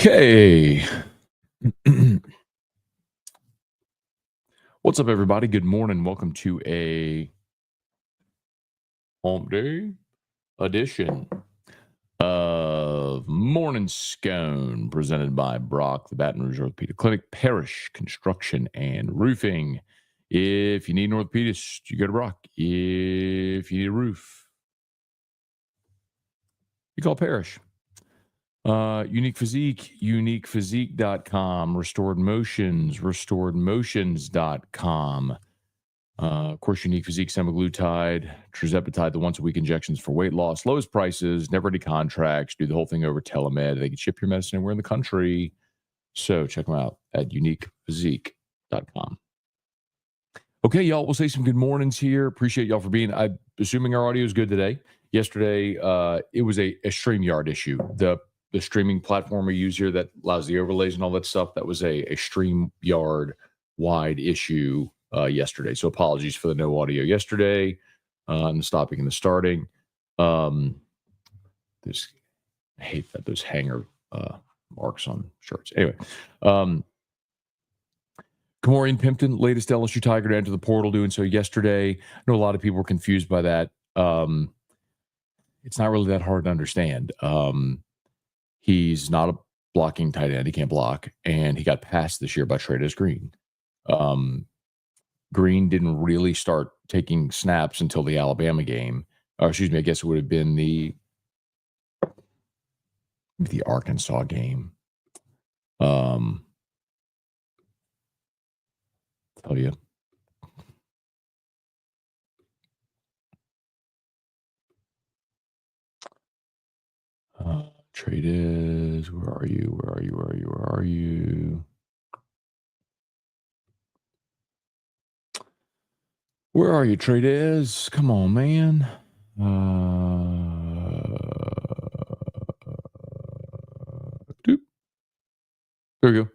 Okay. What's up, everybody? Good morning. Welcome to a hump day edition of Morning Scone, presented by Brock, the Baton Rouge Orthopedic Clinic, Parish Construction and Roofing. If you need an orthopedist, you go to Brock. If you need a roof, you call Parish. Unique Physique, uniquephysique.com, Restored Motions, restoredmotions.com. Of course, Unique Physique, semaglutide, tirzepatide, the once-a-week injections for weight loss, lowest prices, never any contracts, do the whole thing over telemed. They can ship your medicine anywhere in the country. So check them out at uniquephysique.com. Okay, y'all, we'll say some good mornings here. Appreciate y'all for being. I'm assuming our audio is good today. Yesterday, it was a StreamYard issue. The streaming platform we use here that allows the overlays and all that stuff, that was a StreamYard wide issue yesterday. So apologies for the no audio yesterday, and the stopping and the starting. I hate that, those hanger marks on shirts. Anyway, Kamorian Pimpton, latest LSU Tiger to enter the portal, doing so yesterday. I know a lot of people were confused by that. It's not really that hard to understand. He's not a blocking tight end. He can't block. And he got passed this year by Trades Green. Green didn't really start taking snaps until the Alabama game. Or excuse me, I guess it would have been the Arkansas game. Tell you. Trade is, where are you? Where are you, Trade is? Come on, man. Doop. There we go.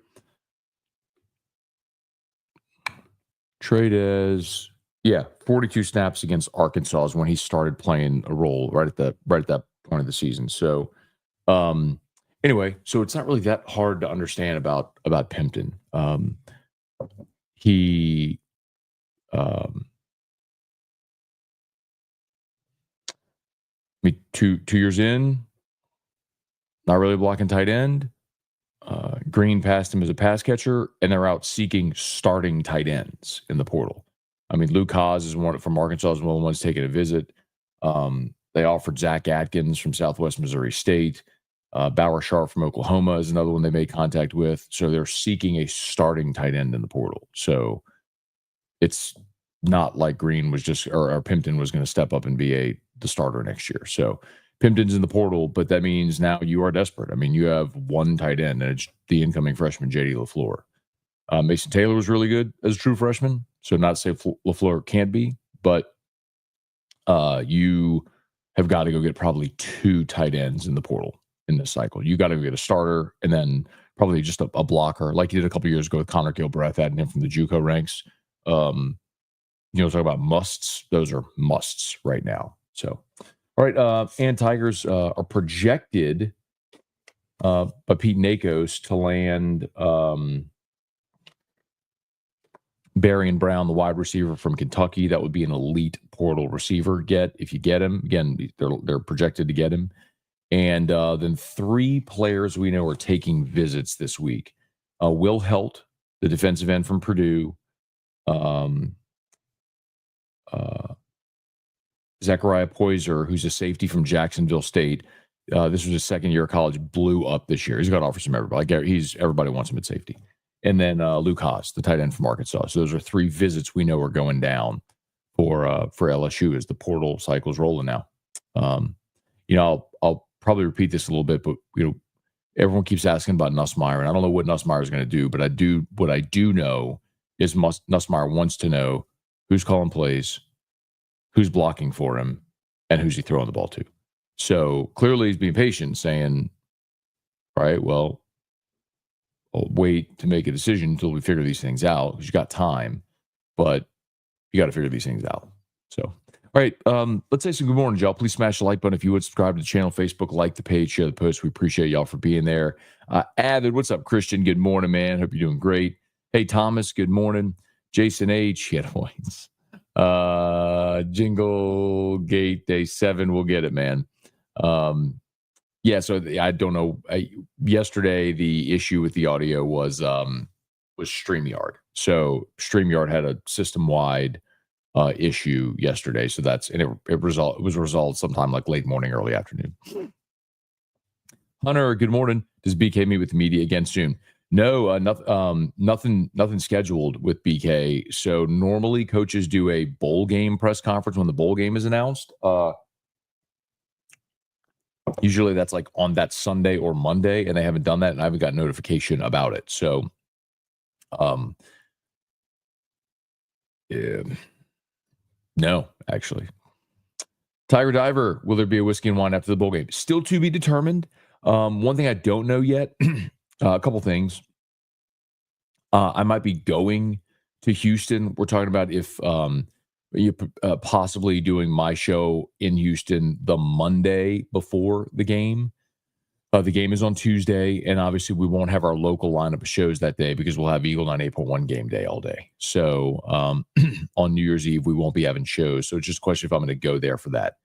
Trade is, 42 snaps against Arkansas is when he started playing a role right at that point of the season. So, anyway, so it's not really that hard to understand about Pimpton. He, two years in, not really blocking tight end. Green passed him as a pass catcher, and they're out seeking starting tight ends in the portal. I mean, Luke Haas is one from Arkansas, is one of the ones taking a visit. They offered Zach Atkins from Southwest Missouri State. Bauer Sharp from Oklahoma is another one they made contact with. So they're seeking a starting tight end in the portal. So it's not like Green was just, or Pimpton was going to step up and be the starter next year. So Pimpton's in the portal, but that means now you are desperate. I mean, you have one tight end, and it's the incoming freshman, J.D. LaFleur. Mason Taylor was really good as a true freshman, so not to say LaFleur can't be, but you have got to go get probably two tight ends in the portal in this cycle. You got to go get a starter, and then probably just a blocker, like you did a couple years ago with Connor Gilbreth, adding him from the JUCO ranks. Talk about musts. Those are musts right now. So, all right, and Tigers are projected by Pete Nakos to land Barrion Brown, the wide receiver from Kentucky. That would be an elite portal receiver if you get him. Again, they're projected to get him. And then three players we know are taking visits this week. Will Helt, the defensive end from Purdue. Zechariah Poyser, who's a safety from Jacksonville State. This was his second year of college, blew up this year. He's got offers from everybody. Everybody wants him at safety. And then Luke Haas, the tight end from Arkansas. So those are three visits we know are going down for LSU as the portal cycle's rolling now. I'll probably repeat this a little bit, but everyone keeps asking about Nussmeier, and I don't know what Nussmeier is going to do, but what I do know is Nussmeier wants to know who's calling plays, who's blocking for him, and who's he throwing the ball to. So clearly he's being patient, saying, all right, well, I'll wait to make a decision until we figure these things out, because you got time, but you got to figure these things out. So, all All right. Let's say some good morning, y'all. Please smash the like button if you would. Subscribe to the channel, Facebook, like the page, share the post. We appreciate y'all for being there. Avid, what's up, Christian? Good morning, man. Hope you're doing great. Hey, Thomas, good morning. Jason H, he had points. Jingle Gate Day 7. We'll get it, man. Yeah, so I don't know. Yesterday, the issue with the audio was StreamYard. So StreamYard had a system-wide issue yesterday. So it was resolved sometime like late morning, early afternoon. Hunter, good morning. Does BK meet with the media again soon? No, nothing scheduled with BK. So normally coaches do a bowl game press conference when the bowl game is announced. Usually that's like on that Sunday or Monday, and they haven't done that, and I haven't got notification about it. So, yeah. No, actually. Tiger Diver, will there be a whiskey and wine after the bowl game? Still to be determined. One thing I don't know yet, a couple things. I might be going to Houston. We're talking about if possibly doing my show in Houston the Monday before the game. The game is on Tuesday, and obviously we won't have our local lineup of shows that day because we'll have Eagle 981 game day all day. So on New Year's Eve, we won't be having shows. So it's just a question if I'm going to go there for that.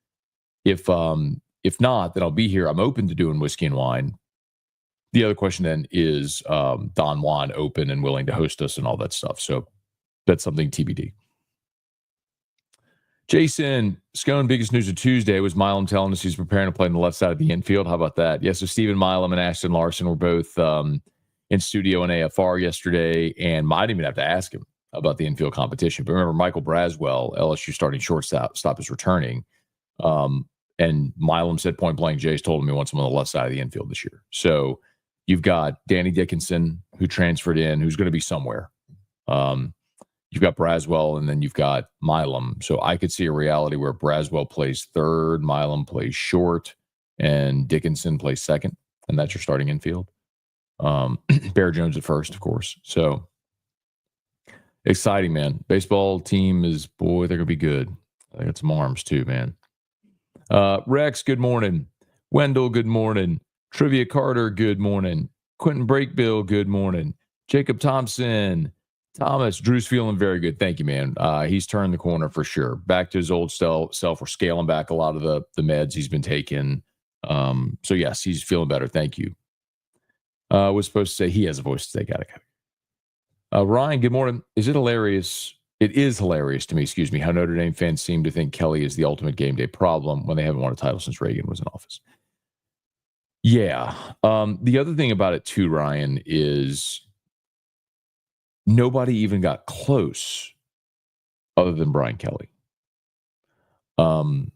If not, then I'll be here. I'm open to doing whiskey and wine. The other question then is Don Juan open and willing to host us and all that stuff. So that's something TBD. Jason, Scone, biggest news of Tuesday was Milam telling us he's preparing to play on the left side of the infield. How about that? Yeah, so Stephen Milam and Ashton Larson were both in studio in AFR yesterday, and I didn't even have to ask him about the infield competition. But remember, Michael Braswell, LSU starting shortstop, is returning. And Milam said point blank, Jay's told him he wants him on the left side of the infield this year. So you've got Danny Dickinson, who transferred in, who's going to be somewhere. You've got Braswell, and then you've got Milam. So I could see a reality where Braswell plays third, Milam plays short, and Dickinson plays second, and that's your starting infield. Bear Jones at first, of course. So exciting, man. Baseball team is, boy, they're going to be good. I got some arms too, man. Rex, good morning. Wendell, good morning. Trivia Carter, good morning. Quentin Breakbill, good morning. Jacob Thompson. Thomas, Drew's feeling very good. Thank you, man. He's turned the corner for sure. Back to his old self. We're scaling back a lot of the meds he's been taking. So, yes, he's feeling better. Thank you. Was supposed to say he has a voice to take out of. Ryan, good morning. Is it hilarious? It is hilarious to me, how Notre Dame fans seem to think Kelly is the ultimate game day problem when they haven't won a title since Reagan was in office. Yeah. The other thing about it, too, Ryan, is nobody even got close other than Brian Kelly. Lou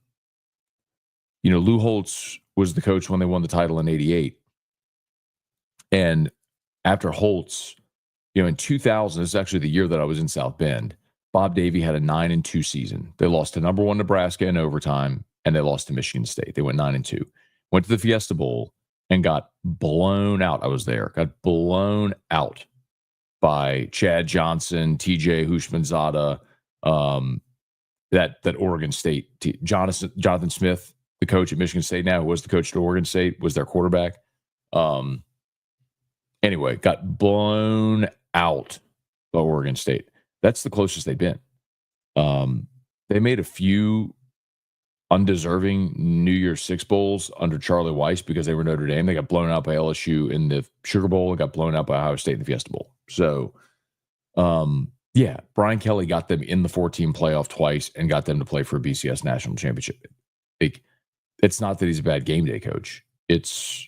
Holtz was the coach when they won the title in 88. And after Holtz, in 2000, this is actually the year that I was in South Bend, Bob Davie had a 9-2 season. They lost to number 1 Nebraska in overtime, and they lost to Michigan State. They went 9-2. Went to the Fiesta Bowl and got blown out. I was there. Got blown out by Chad Johnson, TJ Hushmanzada, that Oregon State. Jonathan Smith, the coach at Michigan State now, who was the coach at Oregon State, was their quarterback. Anyway, got blown out by Oregon State. That's the closest they've been. They made a few undeserving New Year's Six Bowls under Charlie Weiss because they were Notre Dame. They got blown out by LSU in the Sugar Bowl and got blown out by Ohio State in the Fiesta Bowl. So, Brian Kelly got them in the 4-team playoff twice and got them to play for a BCS national championship. It's not that he's a bad game day coach. It's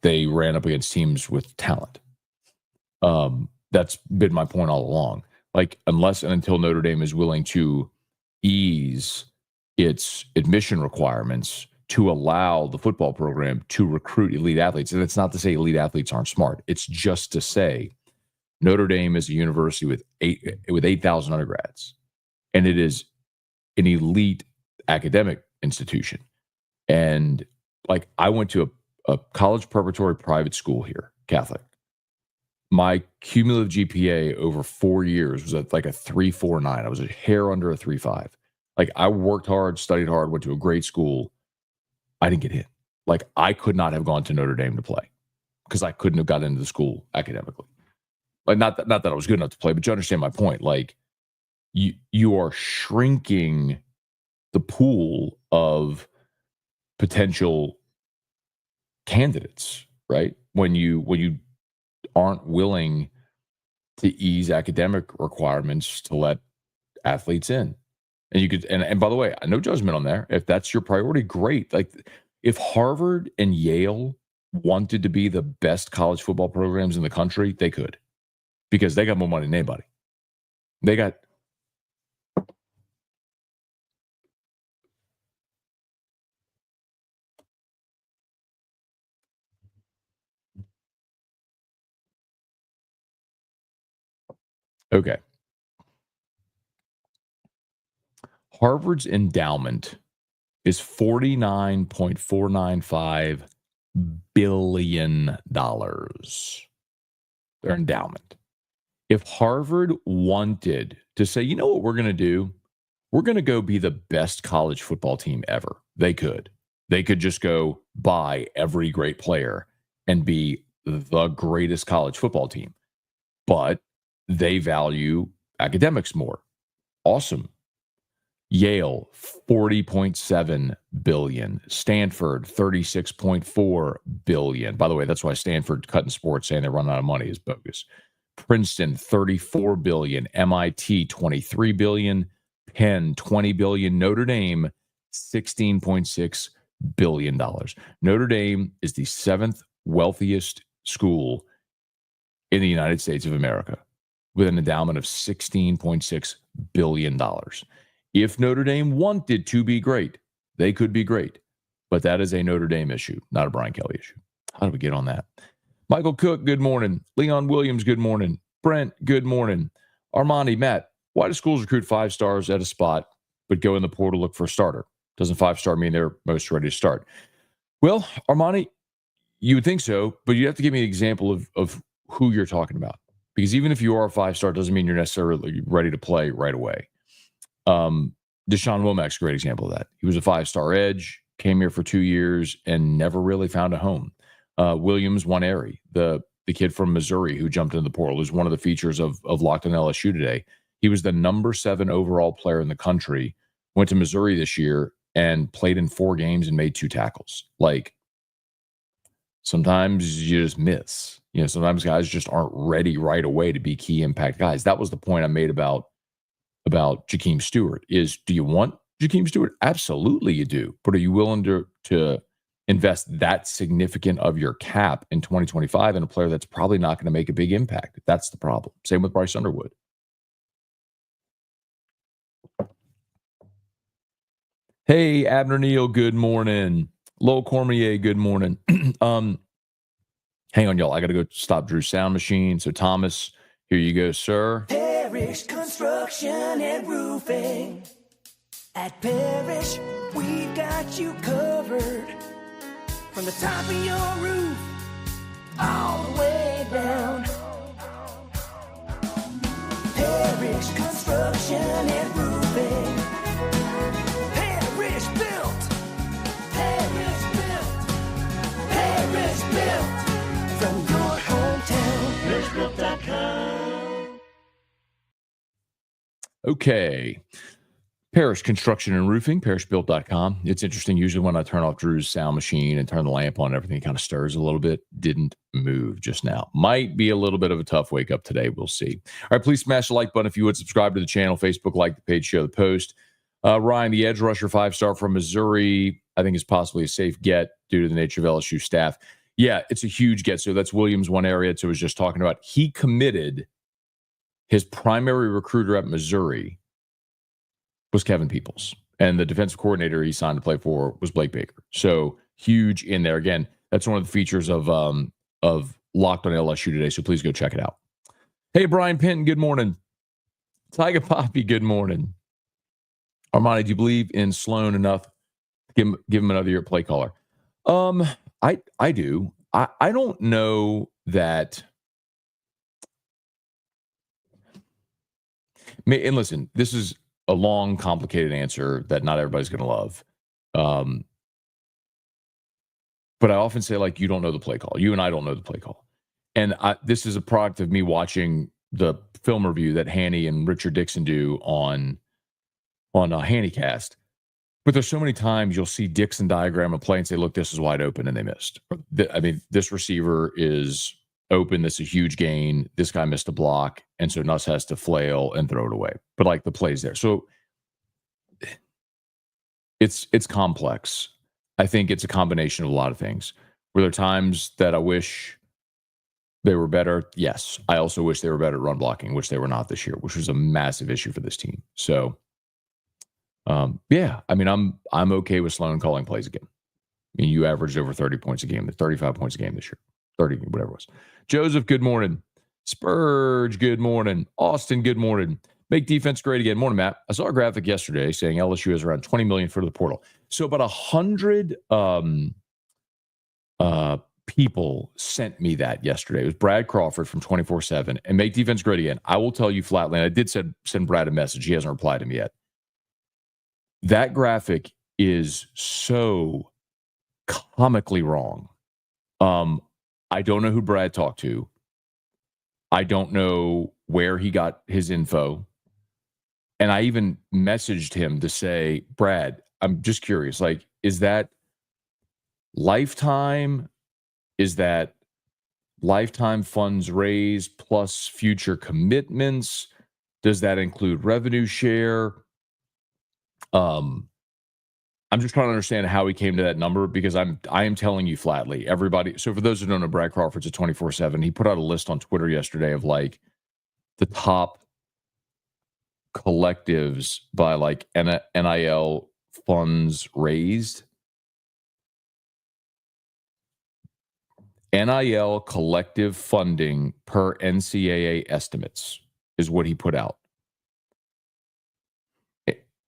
they ran up against teams with talent. That's been my point all along. Like, unless and until Notre Dame is willing to ease its admission requirements to allow the football program to recruit elite athletes. And it's not to say elite athletes aren't smart. It's just to say Notre Dame is a university with 8,000 undergrads, and it is an elite academic institution. And like, I went to a college preparatory private school here, Catholic. My cumulative GPA over 4 years was at like a 3.49. I was a hair under a 3.5. Like, I worked hard, studied hard, went to a great school. I didn't get in. Like, I could not have gone to Notre Dame to play because I couldn't have got into the school academically. Like, not that I was good enough to play, but you understand my point. Like, you are shrinking the pool of potential candidates, right? When you aren't willing to ease academic requirements to let athletes in. And you could and by the way, no judgment on there. If that's your priority, great. Like if Harvard and Yale wanted to be the best college football programs in the country, they could. Because they got more money than anybody. They got okay. Harvard's endowment is $49.495 billion. Their endowment. If Harvard wanted to say, you know what we're going to do? We're going to go be the best college football team ever. They could. They could just go buy every great player and be the greatest college football team. But they value academics more. Awesome. Yale, 40.7 billion. Stanford, 36.4 billion. By the way, that's why Stanford cutting sports saying they run out of money is bogus. Princeton, 34 billion. MIT, 23 billion. Penn, 20 billion. Notre Dame, $16.6 billion. Notre Dame is the seventh wealthiest school in the United States of America with an endowment of $16.6 billion. If Notre Dame wanted to be great, they could be great. But that is a Notre Dame issue, not a Brian Kelly issue. How do we get on that? Michael Cook, good morning. Leon Williams, good morning. Brent, good morning. Armani, Matt, why do schools recruit 5 stars at a spot but go in the portal to look for a starter? Doesn't 5-star mean they're most ready to start? Well, Armani, you would think so, but you have to give me an example of who you're talking about. Because even if you are a 5-star, doesn't mean you're necessarily ready to play right away. Deshaun Womack's a great example of that. He was a 5-star edge, came here for 2 years, and never really found a home. Williams Waneri, the kid from Missouri who jumped into the portal, is one of the features of Locked on LSU today. He was the number 7 overall player in the country, went to Missouri this year, and played in 4 games and made 2 tackles. Like, sometimes you just miss. You know, sometimes guys just aren't ready right away to be key impact guys. That was the point I made about Jakeem Stewart is, do you want Jakeem Stewart? Absolutely you do. But are you willing to invest that significant of your cap in 2025 in a player that's probably not going to make a big impact? That's the problem. Same with Bryce Underwood. Hey, Abner Neal, good morning. Lowell Cormier, good morning. Hang on, y'all. I got to go stop Drew's sound machine. So, Thomas, here you go, sir. Parish Construction and Roofing. At Parish, we've got you covered. From the top of your roof, all the way down. Parish Construction and Roofing. Parish Built. Parish Built. Parish Built. From your hometown, parishbuilt.com. Okay. Parish Construction and Roofing, parishbuilt.com. It's interesting. Usually when I turn off Drew's sound machine and turn the lamp on, everything kind of stirs a little bit. Didn't move just now. Might be a little bit of a tough wake up today. We'll see. All right, please smash the like button if you would. Subscribe to the channel, Facebook, like the page, share the post. Ryan, the edge rusher 5-star from Missouri, I think is possibly a safe get due to the nature of LSU staff. Yeah, it's a huge get. So that's Williams, one area I was just talking about. He committed. His primary recruiter at Missouri was Kevin Peoples, and the defensive coordinator he signed to play for was Blake Baker. So huge in there. Again, that's one of the features of Locked on LSU today. So please go check it out. Hey, Brian Pinton, good morning. Tiger Poppy, good morning. Armani, do you believe in Sloan enough to give him another year play caller? I do. I don't know that. And listen, this is a long, complicated answer that not everybody's going to love. But I often say, like, you don't know the play call. You and I don't know the play call. And this is a product of me watching the film review that Hanny and Richard Dixon do on Hannycast. But there's so many times you'll see Dixon diagram a play and say, look, this is wide open, and they missed. I mean, this receiver is open. This is a huge gain. This guy missed a block. And so Nuss has to flail and throw it away. But like the play's there. So it's complex. I think it's a combination of a lot of things. Were there times that I wish they were better? Yes. I also wish they were better at run blocking, which they were not this year, which was a massive issue for this team. So yeah, I mean, I'm okay with Sloan calling plays again. I mean, you averaged over 30 points a game, 35 points a game this year, 30, whatever it was. Joseph, good morning. Spurge, good morning. Austin, good morning. Make defense great again. Morning, Matt. I saw a graphic yesterday saying LSU has around 20 million for the portal. So about 100 people sent me that yesterday. It was Brad Crawford from 24/7 and Make Defense Great Again. I will tell you flatly, and I did send Brad a message. He hasn't replied to me yet. That graphic is so comically wrong. I don't know who Brad talked to. I don't know where he got his info. And I even messaged him to say, Brad, I'm just curious, like, is that lifetime? Is that lifetime funds raised plus future commitments? Does that include revenue share? I'm just trying to understand how he came to that number, because I am telling you flatly, everybody. So for those who don't know, Brad Crawford's at 24/7. He put out a list on Twitter yesterday of like the top collectives by like NIL funds raised. NIL collective funding per NCAA estimates is what he put out.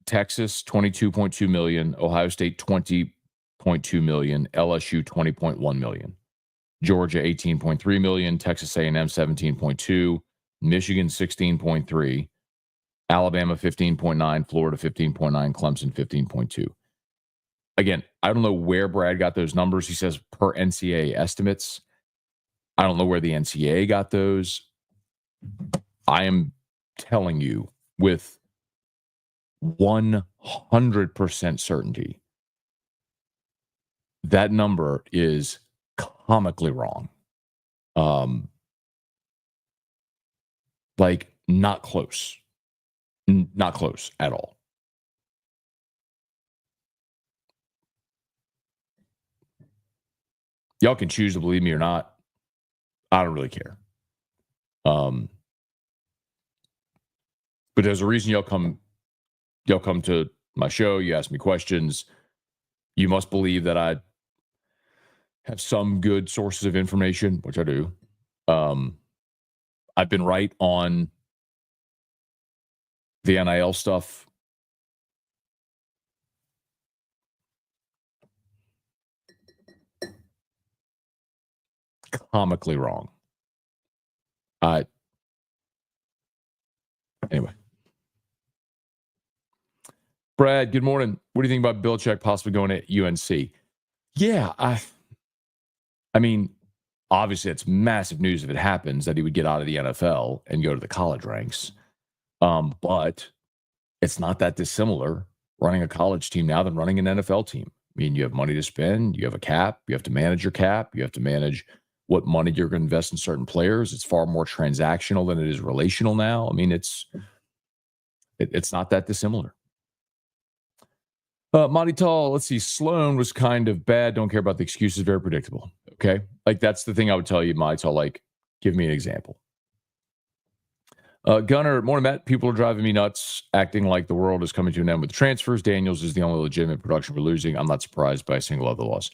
Texas, 22.2 million. Ohio State, 20.2 million. LSU, 20.1 million. Georgia, 18.3 million. Texas A&M, 17.2. Michigan, 16.3. Alabama, 15.9. Florida, 15.9. Clemson, 15.2. Again, I don't know where Brad got those numbers. He says per NCAA estimates. I don't know where the NCAA got those. I am telling you with 100% certainty that number is comically wrong. Like not close. Not close at all. Y'all can choose to believe me or not. I don't really care. But there's a reason y'all come to my show. You ask me questions. You must believe that I have some good sources of information, which I do. I've been right on the NIL stuff. Comically wrong. Anyway. Brad, good morning. What do you think about Belichick possibly going to UNC? Yeah, I mean, obviously it's massive news if it happens that he would get out of the NFL and go to the college ranks. But it's not that dissimilar running a college team now than running an NFL team. I mean, you have money to spend, you have a cap, you have to manage your cap, you have to manage what money you're going to invest in certain players. It's far more transactional than it is relational now. I mean, it's not that dissimilar. Monty Tall, let's see. Sloan was kind of bad. Don't care about the excuses. Very predictable. Okay. Like, that's the thing I would tell you, Monty Tall. Like, give me an example. Gunner, morning, Matt. People are driving me nuts, acting like the world is coming to an end with transfers. Daniels is the only legitimate production we're losing. I'm not surprised by a single other loss.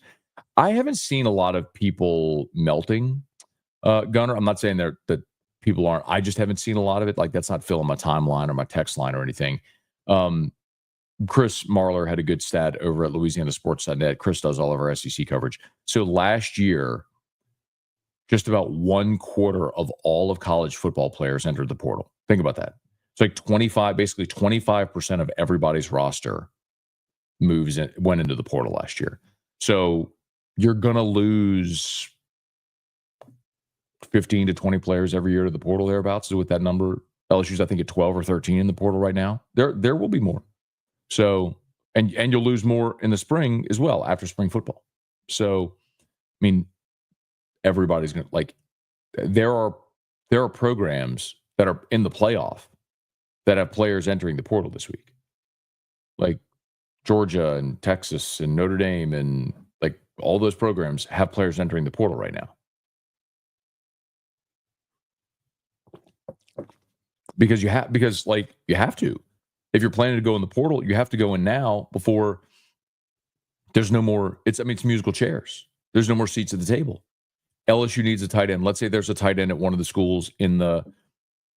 I haven't seen a lot of people melting, Gunner. I'm not saying that people aren't. I just haven't seen a lot of it. Like, that's not filling my timeline or my text line or anything. Chris Marler had a good stat over at LouisianaSports.net. Chris does all of our SEC coverage. So last year, just about 1/4 of all of college football players entered the portal. Think about that. It's like 25, basically 25% of everybody's roster went into the portal last year. So you're going to lose 15 to 20 players every year to the portal thereabouts. So with that number, LSU's I think at 12 or 13 in the portal right now. There will be more. So and you'll lose more in the spring as well after spring football. So I mean, everybody's going to like. There are programs that are in the playoff that have players entering the portal this week, like Georgia and Texas and Notre Dame, and like all those programs have players entering the portal right now. Because you have to. If you're planning to go in the portal, you have to go in now before there's no more. It's musical chairs. There's no more seats at the table. LSU needs a tight end. Let's say there's a tight end at one of the schools in the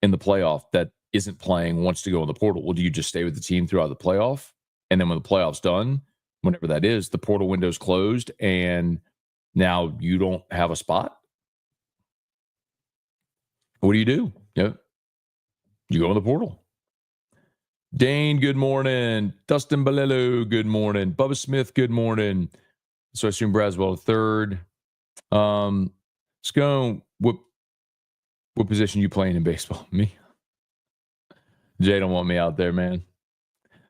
playoff that isn't playing, wants to go in the portal. Well, do you just stay with the team throughout the playoff? And then when the playoff's done, whenever that is, the portal window's closed and now you don't have a spot? What do? You go in the portal. Dane, good morning. Dustin Balello, good morning. Bubba Smith, good morning. So I assume Braswell third. Scone, what position you playing in baseball? Me? Jay don't want me out there, man.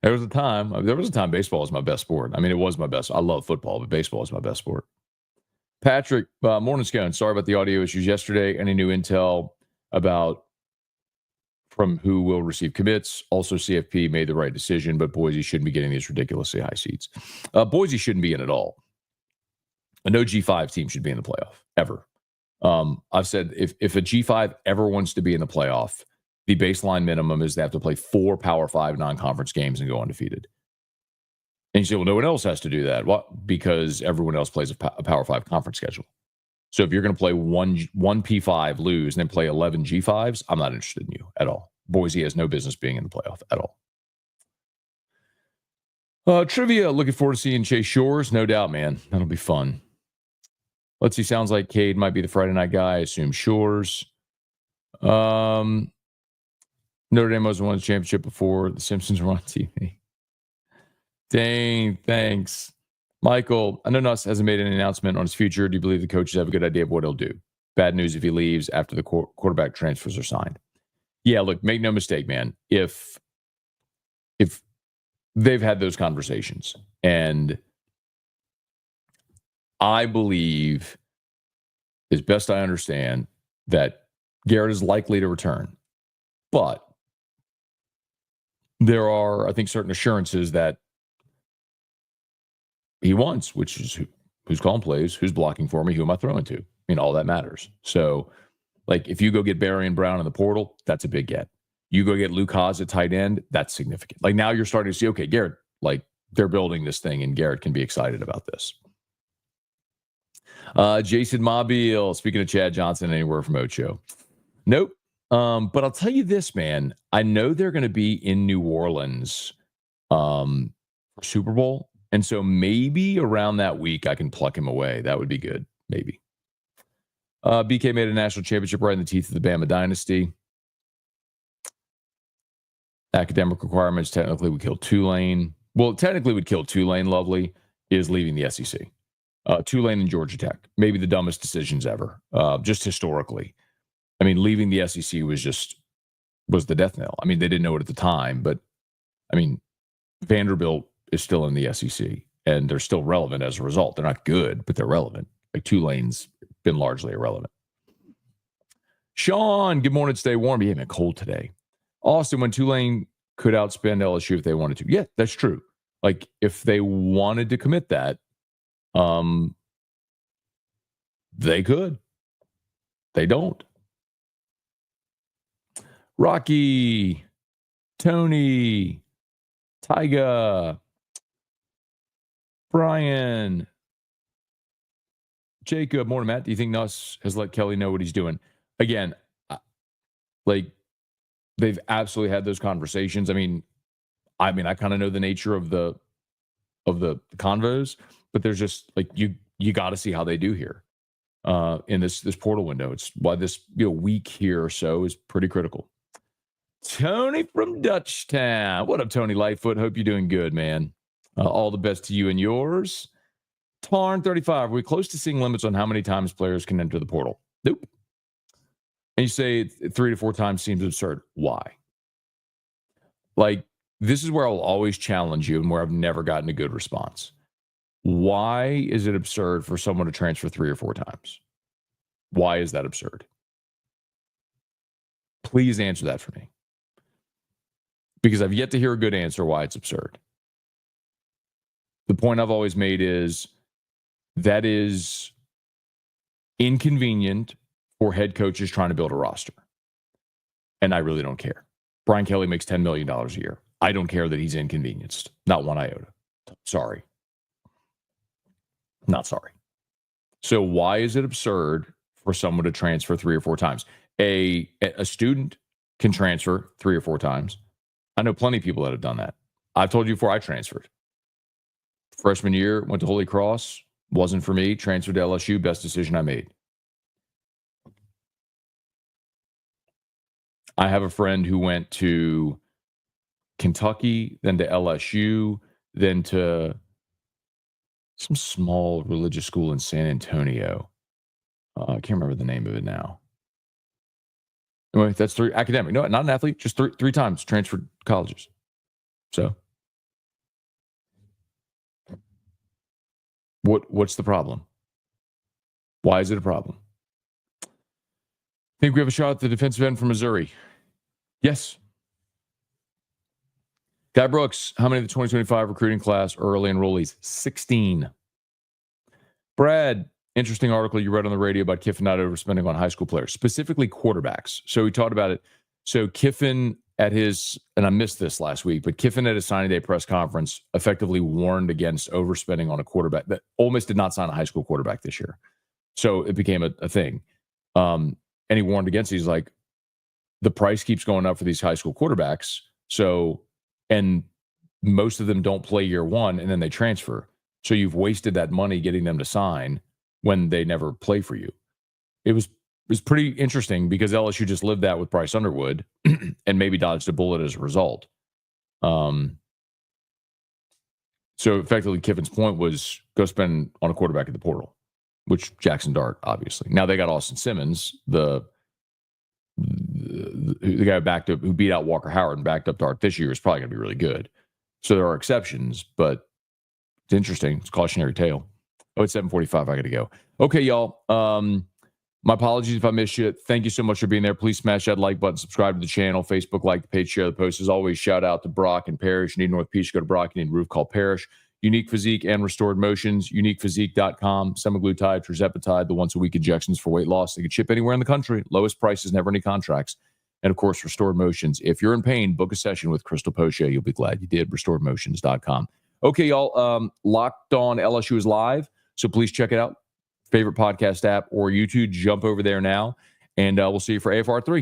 There was a time baseball was my best sport. I mean, it was my best. I love football, but baseball is my best sport. Patrick, morning, Scone. Sorry about the audio issues yesterday. Any new intel about from who will receive commits? Also, CFP made the right decision, but Boise shouldn't be getting these ridiculously high seats. Boise shouldn't be in at all. No G5 team should be in the playoff, ever. I've said if a G5 ever wants to be in the playoff, the baseline minimum is they have to play 4 Power 5 non-conference games and go undefeated. And you say, well, no one else has to do that. What? Because everyone else plays a Power 5 conference schedule. So if you're going to play one P5, lose, and then play 11 G5s, I'm not interested in you at all. Boise has no business being in the playoff at all. Trivia, looking forward to seeing Chase Shores. No doubt, man. That'll be fun. Let's see. Sounds like Cade might be the Friday night guy. I assume Shores. Notre Dame wasn't won the championship before the Simpsons were on TV. Dang, thanks. Michael, I know Nuss hasn't made any announcement on his future. Do you believe the coaches have a good idea of what he'll do? Bad news if he leaves after the quarterback transfers are signed. Yeah, look, make no mistake, man. If they've had those conversations, and I believe, as best I understand, that Garrett is likely to return. But there are, I think, certain assurances that he wants, which is who's calling plays, who's blocking for me, who am I throwing to? I mean, all that matters. So, like, if you go get Barry and Brown in the portal, that's a big get. You go get Luke Haas at tight end, that's significant. Like, now you're starting to see, okay, Garrett, like, they're building this thing, and Garrett can be excited about this. Jason Mobile, speaking of Chad Johnson, anywhere from Ocho? Nope. But I'll tell you this, man. I know they're going to be in New Orleans for Super Bowl. And so maybe around that week I can pluck him away. That would be good. Maybe. BK made a national championship right in the teeth of the Bama dynasty. Academic requirements technically would kill Tulane. Well, technically would kill Tulane. Lovely is leaving the SEC. Tulane and Georgia Tech. Maybe the dumbest decisions ever. Just historically. I mean, leaving the SEC was the death knell. I mean, they didn't know it at the time, but I mean, Vanderbilt is still in the SEC, and they're still relevant as a result. They're not good, but they're relevant. Like, Tulane's been largely irrelevant. Sean, good morning. Stay warm. It's been cold today. Austin, when Tulane could outspend LSU if they wanted to. Yeah, that's true. Like, if they wanted to commit that, they could. They don't. Rocky, Tony, Tyga, Brian, Jacob, morning, Matt. Do you think Nuss has let Kelly know what he's doing? Again, like, they've absolutely had those conversations. I mean, I kind of know the nature of the convos, but there's just like you got to see how they do here in this portal window. It's why this week here or so is pretty critical. Tony from Dutchtown. What up, Tony Lightfoot? Hope you're doing good, man. All the best to you and yours. Tarn35, are we close to seeing limits on how many times players can enter the portal? Nope. And you say 3 to 4 times seems absurd. Why? Like, this is where I'll always challenge you and where I've never gotten a good response. Why is it absurd for someone to transfer 3 or 4 times? Why is that absurd? Please answer that for me. Because I've yet to hear a good answer why it's absurd. The point I've always made is that is inconvenient for head coaches trying to build a roster. And I really don't care. Brian Kelly makes $10 million a year. I don't care that he's inconvenienced. Not one iota. Sorry. Not sorry. So why is it absurd for someone to transfer 3 or 4 times? A student can transfer 3 or 4 times. I know plenty of people that have done that. I've told you before I transferred. Freshman year, went to Holy Cross. Wasn't for me. Transferred to LSU. Best decision I made. I have a friend who went to Kentucky, then to LSU, then to some small religious school in San Antonio. I can't remember the name of it now. Anyway, that's 3 academic. No, not an athlete, just three times transferred colleges. So what's the problem? Why is it a problem? Think we have a shot at the defensive end from Missouri? Yes. Guy Brooks, how many of the 2025 recruiting class are early enrollees? 16. Brad, interesting article you read on the radio about Kiffin not overspending on high school players, specifically quarterbacks. So we talked about it. So Kiffin at his, and I missed this last week, but Kiffin at his signing day press conference effectively warned against overspending on a quarterback. That Ole Miss did not sign a high school quarterback this year. So it became a thing. And he warned against it. He's like, the price keeps going up for these high school quarterbacks. So, and most of them don't play year one and then they transfer. So you've wasted that money getting them to sign when they never play for you. It was pretty interesting because LSU just lived that with Bryce Underwood and maybe dodged a bullet as a result. So effectively, Kiffin's point was go spend on a quarterback at the portal, which Jackson Dart, obviously. Now they got Austin Simmons, the guy who beat out Walker Howard and backed up Dart this year is probably going to be really good. So there are exceptions, but it's interesting. It's a cautionary tale. Oh, it's 7:45. I got to go. Okay, y'all. My apologies if I missed you. Thank you so much for being there. Please smash that like button, subscribe to the channel, Facebook, like the page, share the post. As always, shout out to Brock and Parrish. You need North Peach, go to Brock. You need roof, call Parrish. Unique Physique and Restored Motions, uniquephysique.com, semaglutide, tirzepatide, the once-a-week injections for weight loss. They can ship anywhere in the country. Lowest prices, never any contracts. And, of course, Restored Motions. If you're in pain, book a session with Crystal Poche. You'll be glad you did. Restoredmotions.com. Okay, y'all. Locked On LSU is live, so please check it out. Favorite podcast app or YouTube. Jump over there now, and we'll see you for AFR 3.